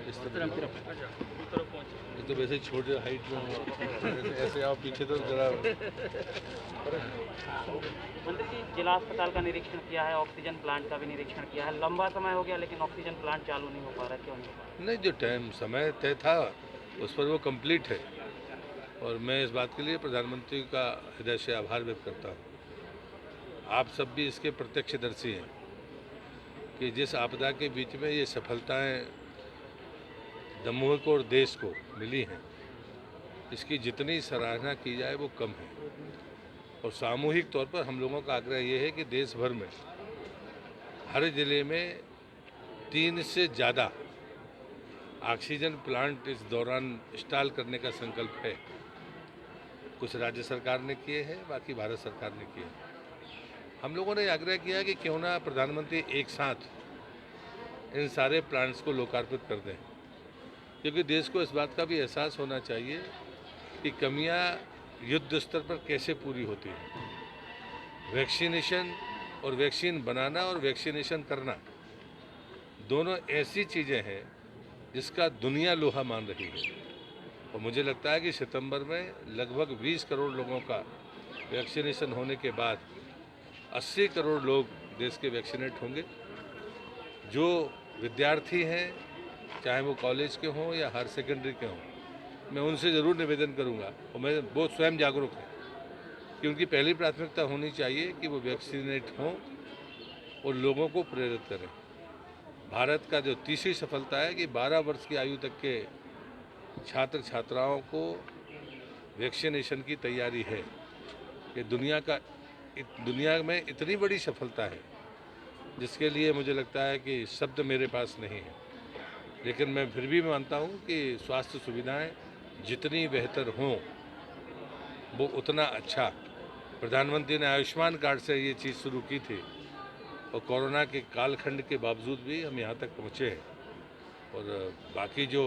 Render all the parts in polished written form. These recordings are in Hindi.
इस तरह ये तो वैसे छोटे हाइट में हो, ऐसे आप पीछे तो जरा। मंत्री जी, जिला अस्पताल का निरीक्षण किया है, ऑक्सीजन प्लांट का भी निरीक्षण किया है। लंबा समय हो गया लेकिन ऑक्सीजन प्लांट चालू नहीं हो पा रहा, क्यों नहीं हो पा रहा? नहीं, जो टाइम समय तय था उस पर वो कंप्लीट है, और मैं इस बात के लिए प्रधानमंत्री का हृदय से आभार व्यक्त करता हूँ। आप सब भी इसके प्रत्यक्षदर्शी हैं कि जिस आपदा के बीच में ये सफलताएं दमोह को और देश को मिली हैं, इसकी जितनी सराहना की जाए वो कम है। और सामूहिक तौर पर हम लोगों का आग्रह ये है कि देश भर में हर जिले में 3 से ज़्यादा ऑक्सीजन प्लांट इस दौरान इंस्टॉल करने का संकल्प है। कुछ राज्य सरकार ने किए हैं, बाकी भारत सरकार ने किए हैं। हम लोगों ने आग्रह किया कि क्यों ना प्रधानमंत्री एक साथ इन सारे प्लांट्स को लोकार्पित कर दें, क्योंकि देश को इस बात का भी एहसास होना चाहिए कि कमियां युद्ध स्तर पर कैसे पूरी होती हैं। वैक्सीनेशन और वैक्सीन बनाना और वैक्सीनेशन करना दोनों ऐसी चीज़ें हैं जिसका दुनिया लोहा मान रही है। और मुझे लगता है कि सितंबर में लगभग 20 करोड़ लोगों का वैक्सीनेशन होने के बाद 80 करोड़ लोग देश के वैक्सीनेट होंगे। जो विद्यार्थी हैं, चाहे वो कॉलेज के हों या हायर सेकेंडरी के हों, मैं उनसे ज़रूर निवेदन करूंगा, और मैं वो स्वयं जागरूक हैं कि उनकी पहली प्राथमिकता होनी चाहिए कि वो वैक्सीनेट हों और लोगों को प्रेरित करें। भारत का जो तीसरी सफलता है कि 12 वर्ष की आयु तक के छात्र छात्राओं को वैक्सीनेशन की तैयारी है। कि दुनिया में इतनी बड़ी सफलता है जिसके लिए मुझे लगता है कि शब्द मेरे पास नहीं है। लेकिन मैं फिर भी मानता हूँ कि स्वास्थ्य सुविधाएं जितनी बेहतर हों वो उतना अच्छा। प्रधानमंत्री ने आयुष्मान कार्ड से ये चीज़ शुरू की थी, और कोरोना के कालखंड के बावजूद भी हम यहाँ तक पहुँचे हैं। और बाकी जो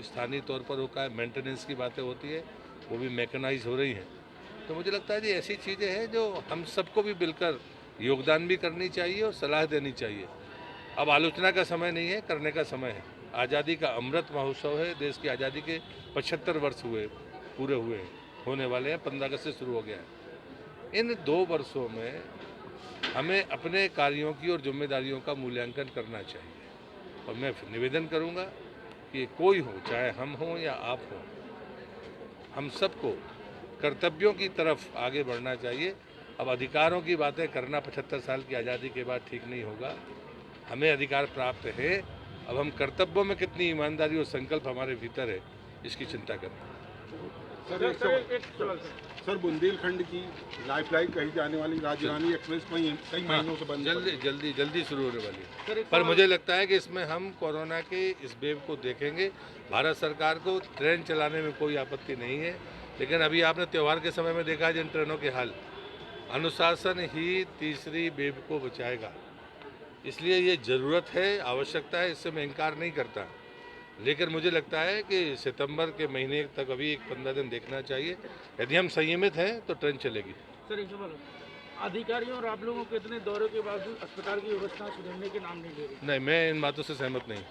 स्थानीय तौर पर होता है, मेंटेनेंस की बातें होती है, वो भी मैकेनाइज हो रही हैं। तो मुझे लगता है कि ऐसी चीज़ें हैं जो हम सबको भी मिलकर योगदान भी करनी चाहिए और सलाह देनी चाहिए। अब आलोचना का समय नहीं है, करने का समय है। आज़ादी का अमृत महोत्सव है, देश की आज़ादी के 75 वर्ष पूरे हुए हैं, होने वाले हैं, 15 अगस्त से शुरू हो गया है। इन 2 वर्षों में हमें अपने कार्यों की और जिम्मेदारियों का मूल्यांकन करना चाहिए। और मैं निवेदन करूंगा कि कोई हो, चाहे हम हों या आप हों, हम सबको कर्तव्यों की तरफ आगे बढ़ना चाहिए। अब अधिकारों की बातें करना 75 साल की आज़ादी के बाद ठीक नहीं होगा। हमें अधिकार प्राप्त है, अब हम कर्तव्यों में कितनी ईमानदारी और संकल्प हमारे भीतर है, इसकी चिंता करें। सर, बुंदेलखंड की लाइफलाइन कही जाने वाली राजधानी एक्सप्रेस कई महीनों से बंद जल्दी शुरू होने वाली है। पर मुझे लगता है कि इसमें हम कोरोना के इस वेव को देखेंगे। भारत सरकार को ट्रेन चलाने में कोई आपत्ति नहीं है, लेकिन अभी आपने त्यौहार के समय में देखा जिन ट्रेनों के हाल, अनुशासन ही तीसरी वेव को बचाएगा। इसलिए ये ज़रूरत है, आवश्यकता है, इससे मैं इनकार नहीं करता। लेकिन मुझे लगता है कि सितंबर के महीने तक अभी 15 दिन देखना चाहिए। यदि हम संयमित हैं तो ट्रेन चलेगी। सर, एक सवाल, अधिकारियों और आप लोगों के इतने दौरे के बावजूद अस्पताल की व्यवस्था सुधरने के नाम नहीं ले रही। नहीं, मैं इन बातों से सहमत नहीं।